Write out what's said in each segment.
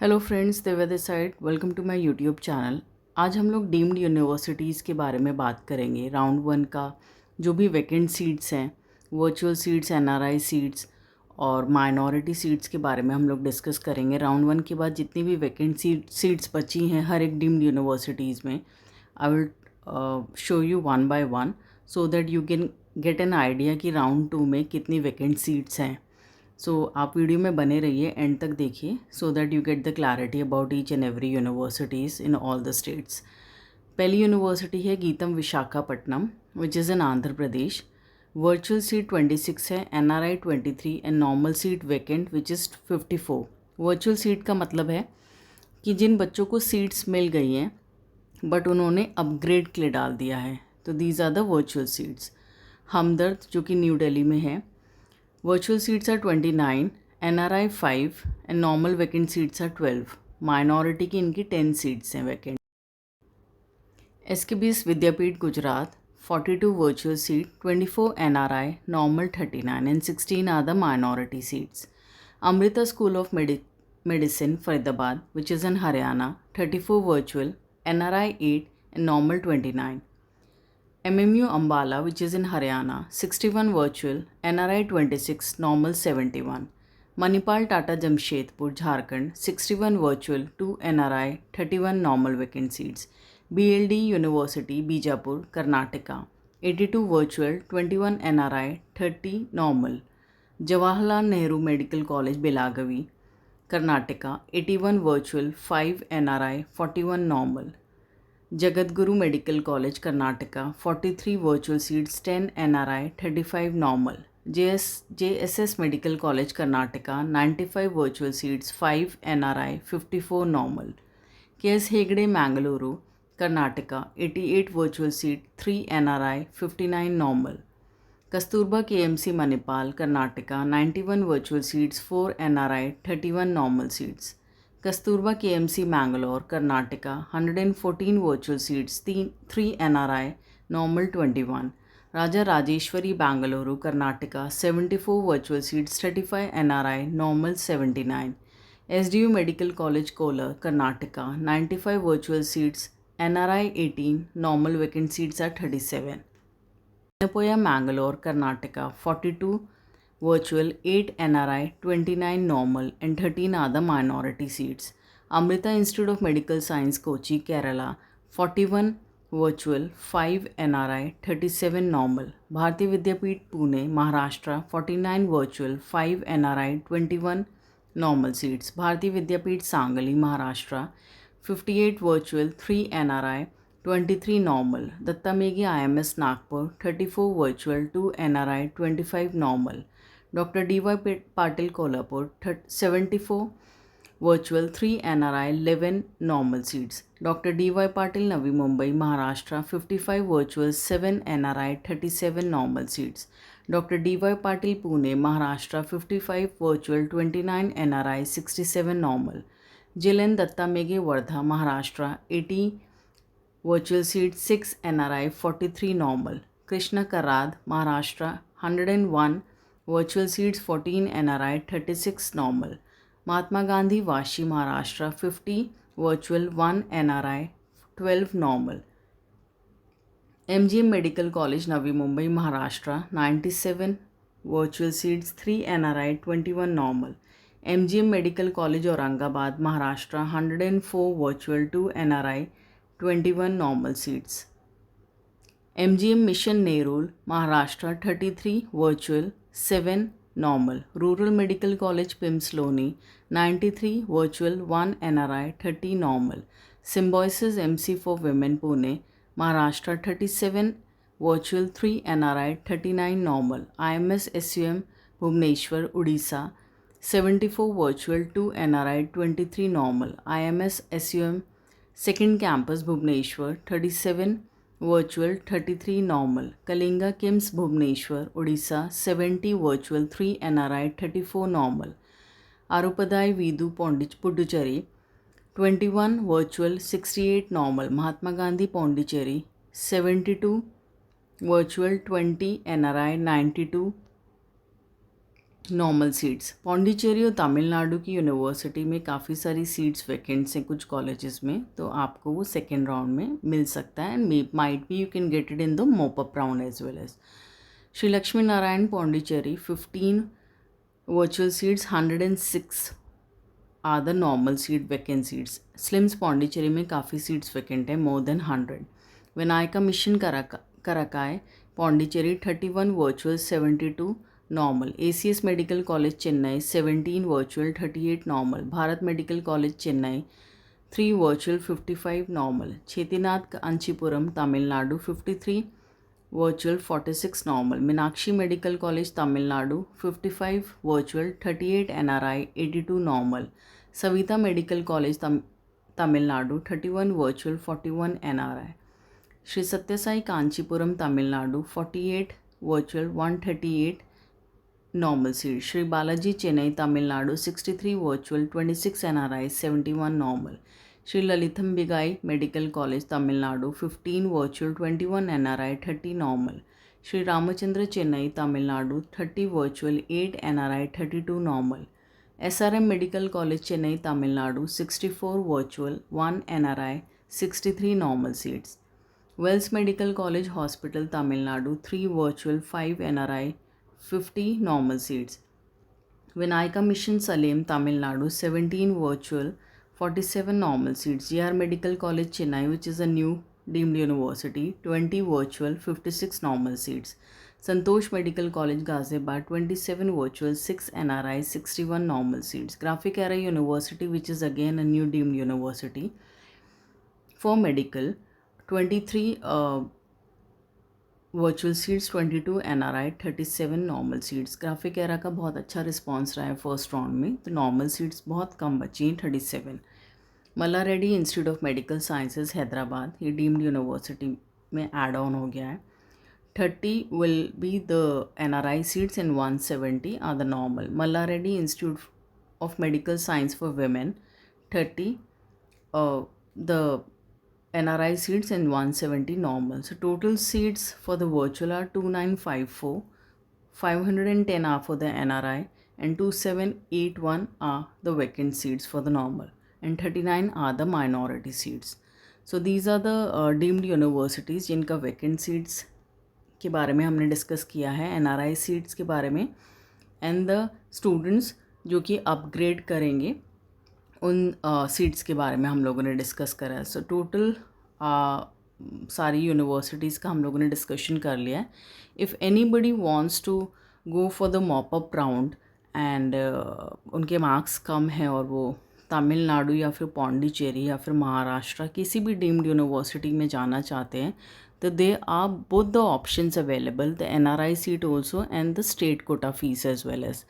Hello friends, देवेद side. Welcome to my YouTube channel. आज हम लोग डीम्ड यूनिवर्सिटीज़ के बारे में बात करेंगे। राउंड वन का जो भी वैकेंट सीट्स हैं, वर्चुअल सीट्स, एनआरआई सीट्स और माइनॉरिटी सीट्स के बारे में हम लोग डिस्कस करेंगे। राउंड वन के बाद जितनी भी वैकेंट सीट्स बची हैं हर एक डीम्ड यूनिवर्सिटीज़ में, I will show you one by one so that you can get an idea कि राउंड टू में कितनी वैकेंट सीट्स हैं। आप वीडियो में बने रहिए, एंड तक देखिए so that you get the clarity about each and every universities in all the states. पहली यूनिवर्सिटी है GITAM Visakhapatnam which is in Andhra Pradesh. Virtual seat 26 है, NRI 23 and normal seat vacant which is 54। Virtual seat का मतलब है कि जिन बच्चों को सीट्स मिल गई हैं बट उन्होंने अपग्रेड के लिए डाल दिया है, तो these are the virtual seats. Hamdard जो कि न्यू दिल्ली में है, virtual seats are 29, NRI 5 and normal vacant seats are 12। Minority की इनकी 10 सीट्स हैं vacant. SKBS Vidyapeeth Gujarat 42 virtual seat, 24 NRI, normal 39 and 16 are the minority seats। Amrita School of Medicine Faridabad which is in Haryana 34 virtual, NRI 8 and normal 29। MMU Ambala which is in Haryana 61 virtual, NRI 26, normal 71। Manipal Tata Jamshedpur Jharkhand 61 virtual, 2 NRI, 31 normal vacant seats। BLD University Bijapur Karnataka 82 virtual, 21 NRI, 30 normal। Jawaharlal Nehru Medical College Belagavi Karnataka 81 virtual, 5 NRI, 41 normal। Jagadguru Medical College Karnataka 43 virtual seats, 10 NRI, 35 normal। JSS Medical College Karnataka 95 virtual seats, 5 NRI, 54 normal। KS Hegde Mangaluru Karnataka 88 virtual seat, 3 NRI, 59 normal। Kasturba KMC Manipal Karnataka 91 virtual seats, 4 NRI, 31 normal seats। Kasturba KMC Mangalore Karnataka 114 virtual seats, 3 NRI, normal 21। Raja Rajeshwari Bengaluru Karnataka 74 virtual seats, 35 NRI, normal 79। SDU medical college Kolar Karnataka 95 virtual seats, NRI 18, normal vacant seats are 37। Napoya Mangalore Karnataka 42 virtual, 8 NRI, 29 normal and 13 are the minority seats। Amrita Institute of Medical Science Kochi Kerala 41 virtual, 5 NRI, 37 normal। Bharati Vidyapeeth Pune Maharashtra 49 virtual, 5 NRI, 21 normal seats। Bharati Vidyapeeth Sangali Maharashtra 58 virtual, 3 NRI, 23 normal। Datta Megi IMS Nagpur 34 virtual, 2 NRI, 25 normal। Dr. DY Patil Kolhapur 74 virtual, 3 NRI, 11 normal seats। Dr. DY Patil Navi Mumbai Maharashtra 55 virtual, 7 NRI, 37 normal seats। Dr. DY Patil Pune Maharashtra 55 virtual, 29 NRI, 67 normal। Jilen Datta Mege Wardha Maharashtra 80 virtual seats, 6 NRI, 43 normal। Krishna Karad Maharashtra 101 virtual seats, 14 NRI, 36 normal। Mahatma Gandhi Vashi Maharashtra 50 virtual, 1 NRI, 12 normal। MGM Medical College Navi Mumbai Maharashtra 97 virtual seats, 3 NRI, 21 normal। MGM Medical College Aurangabad Maharashtra 104 virtual, 2 NRI, 21 normal seats। MGM Mission Nerul Maharashtra 33 virtual, 7 normal। Rural Medical College Pimsloni 93 virtual, 1 NRI, 30 normal। Symbiosis MC for Women Pune Maharashtra 37 virtual, 3 NRI, 39 normal। IMS SUM Bhubaneswar Odisha 74 virtual, 2 NRI, 23 normal। IMS SUM Second Campus Bhubaneswar 37 virtual, 33 normal। Kalinga Kims Bhubaneswar Odisha 70 virtual, 3 NRI, 34 normal। Arupadai Vidu Pondicherry 21 virtual, 68 normal। Mahatma Gandhi Pondicherry 72 virtual, 20 NRI, 92 normal seats Pondicherry और तमिलनाडु की university में काफ़ी सारी seats वैकेंट्स हैं कुछ colleges में, तो आपको वो सेकेंड राउंड में मिल सकता है and might be you can get it in the mop up round as well as. Sri Lakshmi Narayan Pondicherry 15 virtual seats, 106 are the normal seat vacant seats. Slims Pondicherry में काफ़ी seats vacant है, more than 100. Vinayaka Mission Karakai Pondicherry 31 virtual, 72 normal. ACS Medical College Chennai 17 virtual, 38 normal. Bharat Medical College Chennai 3 virtual, 55 normal. Chetinath Kanchipuram Tamil Nadu 53 virtual, 46 normal. Meenakshi Medical College Tamil Nadu 55 virtual, 38 NRI, 82 normal. Savita Medical College Tamil Nadu 31 virtual, 41 NRI. Shri Satya Sai Kanchipuram Tamil Nadu 48 virtual, 138 normal seat. Shri Balaji Chennai Tamil Nadu 63 virtual, 26 NRI, 71 normal. Shri Lalitham Bigai Medical College Tamil Nadu 15 virtual, 21 NRI, 30 normal. Shri Ramachandra Chennai Tamil Nadu 30 virtual, 8 NRI, 32 normal. SRM Medical College Chennai Tamil Nadu 64 virtual, 1 NRI, 63 normal seats. Wells Medical College Hospital Tamil Nadu 3 virtual, 5 NRI, 50 normal seats. Vinayaka Mission Salem Tamil Nadu 17 virtual, 47 normal seats. GR Medical College Chennai, which is a new deemed university, 20 virtual, 56 normal seats. Santosh Medical College Ghaziabad 27 virtual, 6 NRI, 61 normal seats. Graphic Era University, which is again a new deemed university, for medical 23 virtual seats, 22 NRI, 37 normal seats. Graphic era का बहुत अच्छा response रहा है first round में, तो normal seats बहुत कम बची हैं, 37. Malla Reddy institute of medical sciences Hyderabad, ये डीम्ड यूनिवर्सिटी में एड ऑन हो गया है. 30 will be the NRI seats and 170 are the normal. Malla Reddy Institute of Medical Science for Women 30 the NRI seats and 170 normal. So total seats for the virtual are 2954, 510 are for the NRI and 2781 are the vacant seats for the normal and 39 are the minority seats. So these are the deemed universities जिनका vacant seats के बारे में हमने discuss किया है, NRI seats के बारे में एंड द स्टूडेंट्स जो कि अपग्रेड करेंगे उन सीट्स के बारे में हम लोगों ने डिस्कस करा है. सो टोटल सारी यूनिवर्सिटीज़ का हम लोगों ने डिस्कशन कर लिया है. If anybody wants to go for the mop up round and उनके मार्क्स कम हैं और वो तमिलनाडु या फिर पौंडीचेरी या फिर महाराष्ट्र किसी भी डीम्ड यूनिवर्सिटी में जाना चाहते हैं, तो they are both the options available, the NRI seat also and the state quota fees as well as.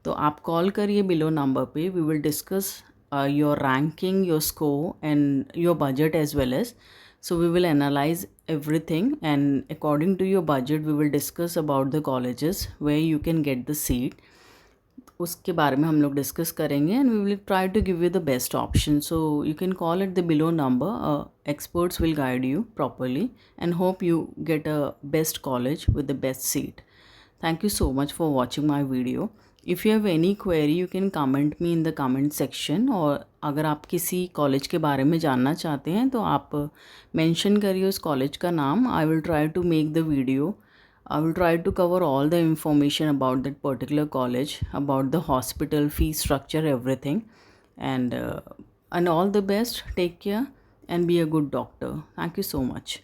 तो आप कॉल करिए बिलो नंबर पे, we will discuss your ranking, your score and your budget as well as. So we will analyze everything and according to your budget we will discuss about the colleges where you can get the seat. उसके बारे में हम लोग discuss करेंगे and we will try to give you the best option. So you can call at the below number, experts will guide you properly and hope you get a best college with the best seat. Thank you so much for watching my video. If you have any query you can comment me in the comment section. और अगर आप किसी college के बारे में जानना चाहते हैं तो आप मेंशन करिए उस कॉलेज का नाम. I will try to make the video. I will try to cover all the information about that particular college, about the hospital, fee structure, everything. And all the best. Take care and be a good doctor. Thank you so much.